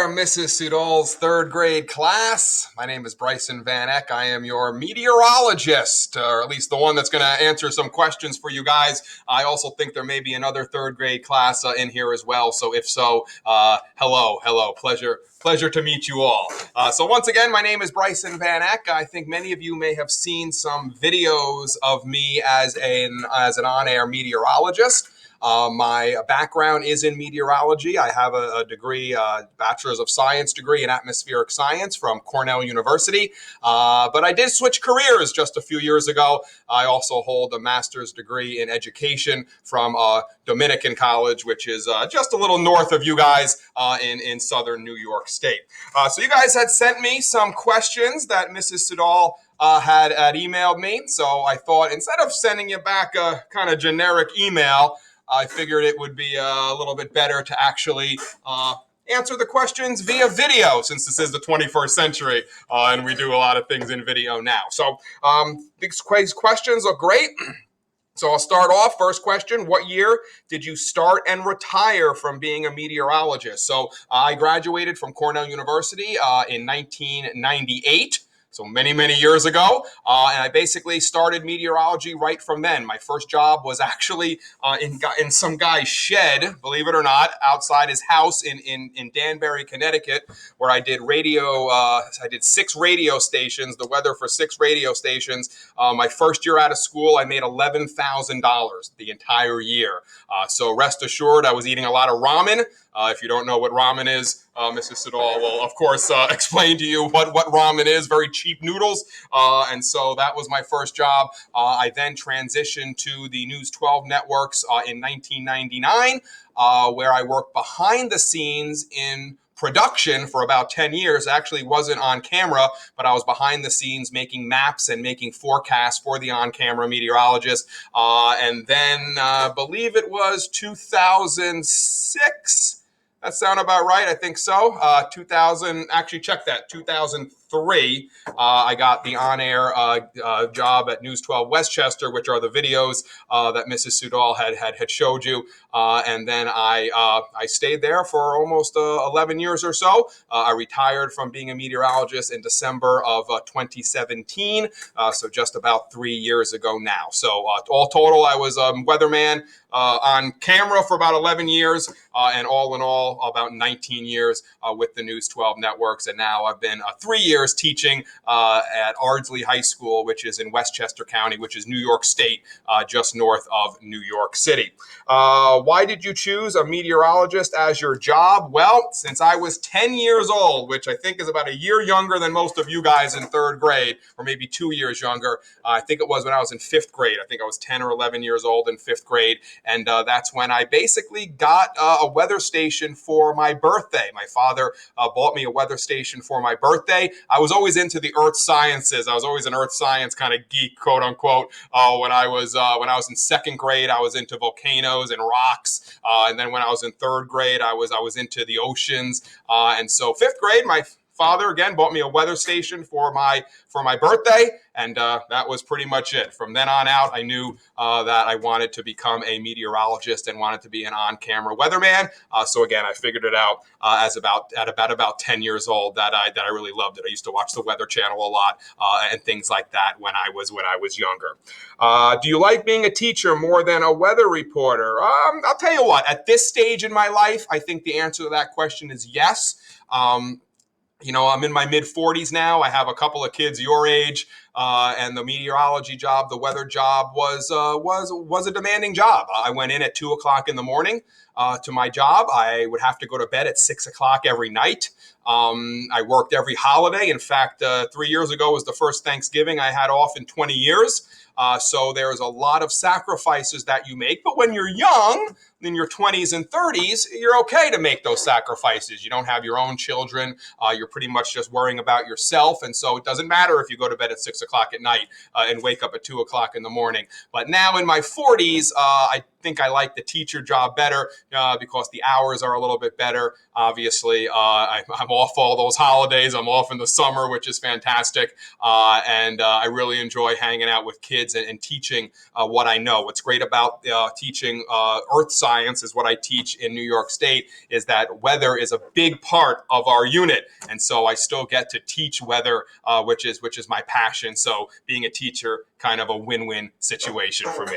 there, Mrs. Sudol's third grade class. My name is Bryson Van Eck. I am your meteorologist, or at least the one that's going to answer some questions for you guys. I also think there may be another third grade class in here as well. So if so, hello, pleasure to meet you all. So once again, my name is Bryson Van Eck. I think many of you may have seen some videos of me as an on-air meteorologist. My background is in meteorology. I have a degree, Bachelor's of Science degree in atmospheric science from Cornell University. But I did switch careers just a few years ago. I also hold a master's degree in education from Dominican College, which is just a little north of you guys in southern New York State. So you guys had sent me some questions that Mrs. Sudol had emailed me. So I thought instead of sending you back a kind of generic email, I figured it would be a little bit better to actually answer the questions via video, since this is the 21st century and we do a lot of things in video now. So these questions are great. So I'll start off. First question, what year did you start and retire from being a meteorologist? So I graduated from Cornell University in 1998. So many years ago, and I basically started meteorology right from then. My first job was actually in some guy's shed, believe it or not, outside his house in Danbury, Connecticut, where I did radio. I did 6 radio stations, the weather for 6 radio stations. My first year out of school, I made $11,000 the entire year. So rest assured, I was eating a lot of ramen. If you don't know what ramen is, Mrs. Sudol will, of course, explain to you what ramen is. Very cheap noodles. And so that was my first job. I then transitioned to the News 12 networks in 1999, where I worked behind the scenes in production for about 10 years. I actually wasn't on camera, but I was behind the scenes making maps and making forecasts for the on-camera meteorologist. And then I believe it was 2006. That sound about right? I think so. 2000, actually check that, 2003, I got the on-air job at News 12 Westchester, which are the videos that Mrs. Sudol had showed you. And then I stayed there for almost 11 years or so. I retired from being a meteorologist in December of 2017, so just about 3 years ago now. So all total, I was a weatherman on camera for about 11 years, and all in all, about 19 years with the News 12 networks. And now I've been 3 years teaching at Ardsley High School, which is in Westchester County, which is New York State, just north of New York City. Why did you choose a meteorologist as your job? Well, since I was 10 years old, which I think is about a year younger than most of you guys in third grade, or maybe 2 years younger. I think it was when I was in 5th grade. I think I was 10 or 11 years old in 5th grade. And that's when I basically got a weather station for my birthday. My father bought me a weather station for my birthday. I was always into the earth sciences. I was always an earth science kind of geek, quote unquote. When I was in 2nd grade, I was into volcanoes and rocks. And then when I was in 3rd grade, I was into the oceans. And so 5th grade, my father again bought me a weather station for my birthday, and that was pretty much it. From then on out, I knew that I wanted to become a meteorologist and wanted to be an on-camera weatherman. So again, I figured it out at about 10 years old that I really loved it. I used to watch the Weather Channel a lot and things like that when I was younger. Do you like being a teacher more than a weather reporter? I'll tell you what. At this stage in my life, I think the answer to that question is yes. I'm in my mid-40s now. I have a couple of kids your age, and the meteorology job, the weather job, was a demanding job. I went in at 2:00 in the morning to my job. I would have to go to bed at 6:00 every night. I worked every holiday. In fact, 3 years ago was the first Thanksgiving I had off in 20 years. So there's a lot of sacrifices that you make. But when you're young, in your 20s and 30s, you're okay to make those sacrifices. You don't have your own children. You're pretty much just worrying about yourself. And so it doesn't matter if you go to bed at 6:00 at night and wake up at 2:00 in the morning. But now in my 40s, I think I like the teacher job better because the hours are a little bit better. Obviously, I'm off all those holidays. I'm off in the summer, which is fantastic. And I really enjoy hanging out with kids and teaching what I know. What's great about teaching earth science is what I teach in New York State is that weather is a big part of our unit. And so I still get to teach weather, which is my passion. So being a teacher, kind of a win-win situation for me.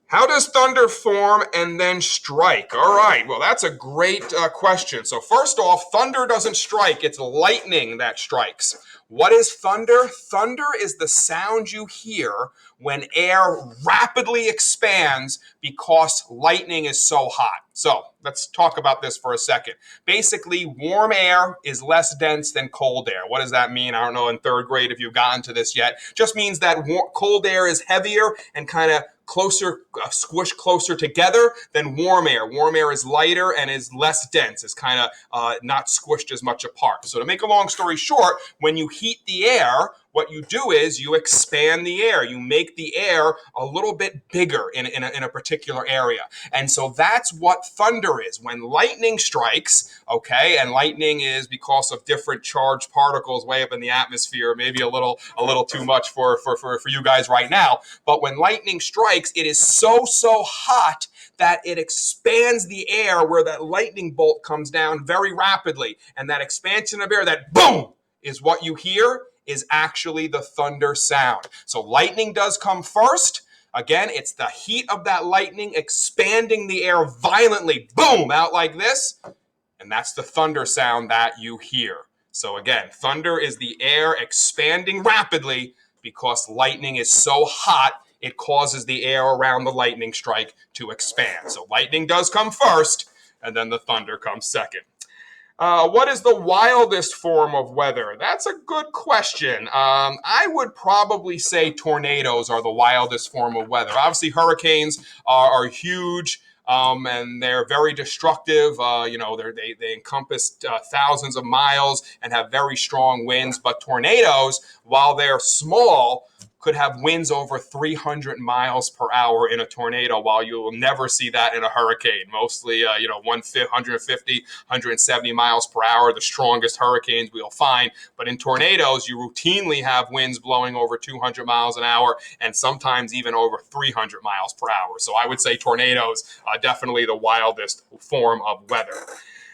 How does thunder form and then strike? All right, well, that's a great question. So first off, thunder doesn't strike. It's lightning that strikes. What is thunder? Thunder is the sound you hear when air rapidly expands because lightning is so hot. So let's talk about this for a second. Basically, warm air is less dense than cold air. What does that mean? I don't know in third grade if you've gotten to this yet. Just means that cold air is heavier and kind of closer, squished closer together than warm air. Warm air is lighter and is less dense. It's kind of not squished as much apart. So to make a long story short, when you heat the air, what you do is you expand the air. You make the air a little bit bigger in a particular area. And so that's what thunder is. When lightning strikes, okay, and lightning is because of different charged particles way up in the atmosphere, maybe a little too much for you guys right now. But when lightning strikes, it is so hot that it expands the air where that lightning bolt comes down very rapidly. And that expansion of air, that boom, is what you hear is actually the thunder sound. So lightning does come first. Again, it's the heat of that lightning expanding the air violently, boom, out like this. And that's the thunder sound that you hear. So again, thunder is the air expanding rapidly because lightning is so hot, it causes the air around the lightning strike to expand. So lightning does come first, and then the thunder comes second. What is the wildest form of weather? That's a good question. I would probably say tornadoes are the wildest form of weather. Obviously, hurricanes are huge. And they're very destructive. They encompass thousands of miles and have very strong winds. But tornadoes, while they're small, could have winds over 300 miles per hour in a tornado, while you will never see that in a hurricane. Mostly, 150, 170 miles per hour, the strongest hurricanes we'll find. But in tornadoes, you routinely have winds blowing over 200 miles an hour and sometimes even over 300 miles per hour. So I would say tornadoes are definitely the wildest form of weather.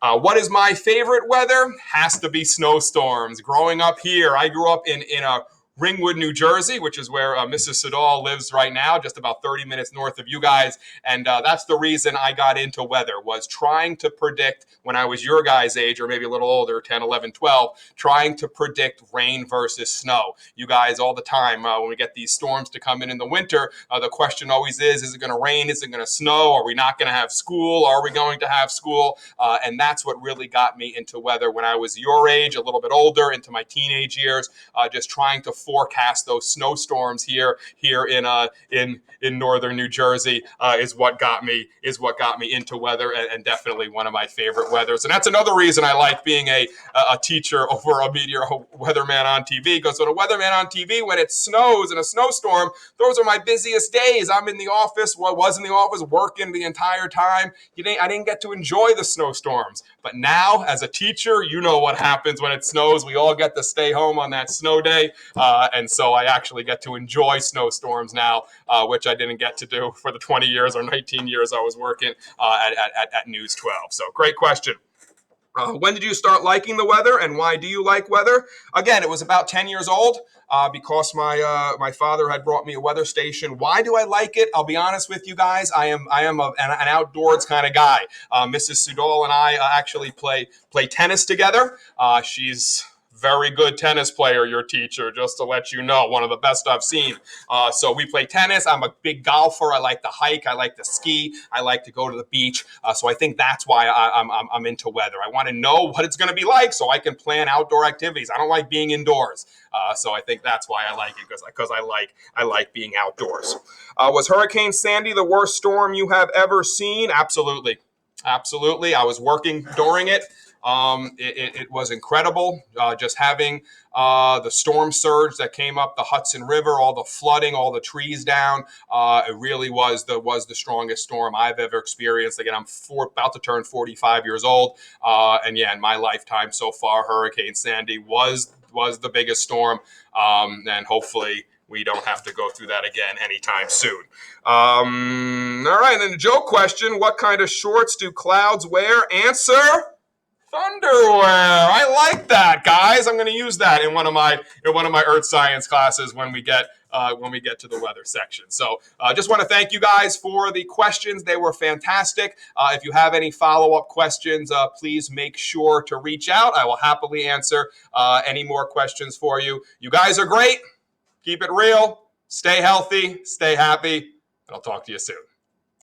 What is my favorite weather? Has to be snowstorms. Growing up here, I grew up in a Ringwood, New Jersey, which is where Mrs. Sudol lives right now, just about 30 minutes north of you guys. And that's the reason I got into weather, was trying to predict when I was your guys' age, or maybe a little older, 10, 11, 12, trying to predict rain versus snow. You guys all the time, when we get these storms to come in the winter, the question always is it going to rain? Is it going to snow? Are we not going to have school? Are we going to have school? And that's what really got me into weather when I was your age, a little bit older, into my teenage years, just trying to forecast those snowstorms here in northern New Jersey is what got me into weather, and definitely one of my favorite weathers. And that's another reason I like being a teacher over a weatherman on TV, because when a weatherman on TV, when it snows in a snowstorm, those are my busiest days. I'm in the office, was in the office working the entire time. I didn't get to enjoy the snowstorms. But now, as a teacher, you know what happens when it snows. We all get to stay home on that snow day. And so I actually get to enjoy snowstorms now, which I didn't get to do for the 20 years or 19 years I was working at News 12. So great question. When did you start liking the weather, and why do you like weather? Again, it was about 10 years old because my father had brought me a weather station. Why do I like it? I'll be honest with you guys. I am an outdoors kind of guy. Mrs. Sudol and I actually play tennis together. She's very good tennis player, your teacher, just to let you know, one of the best I've seen. So we play tennis. I'm a big golfer. I like to hike. I like to ski. I like to go to the beach. So I think that's why I'm into weather. I want to know what it's going to be like so I can plan outdoor activities. I don't like being indoors. So I think that's why I like it, because I like being outdoors. Was Hurricane Sandy the worst storm you have ever seen? Absolutely. Absolutely. I was working during it. It was incredible just having the storm surge that came up the Hudson River, all the flooding, all the trees down. It really was the strongest storm I've ever experienced. Again, I'm about to turn 45 years old, and yeah, in my lifetime so far, Hurricane Sandy was the biggest storm, and hopefully we don't have to go through that again anytime soon. All right, and then the joke question: what kind of shorts do clouds wear? Answer: thunderwear. I like that, guys. I'm going to use that in one of my Earth science classes when we get to the weather section. So, just want to thank you guys for the questions. They were fantastic. If you have any follow-up questions, please make sure to reach out. I will happily answer any more questions for you. You guys are great. Keep it real. Stay healthy. Stay happy. And I'll talk to you soon.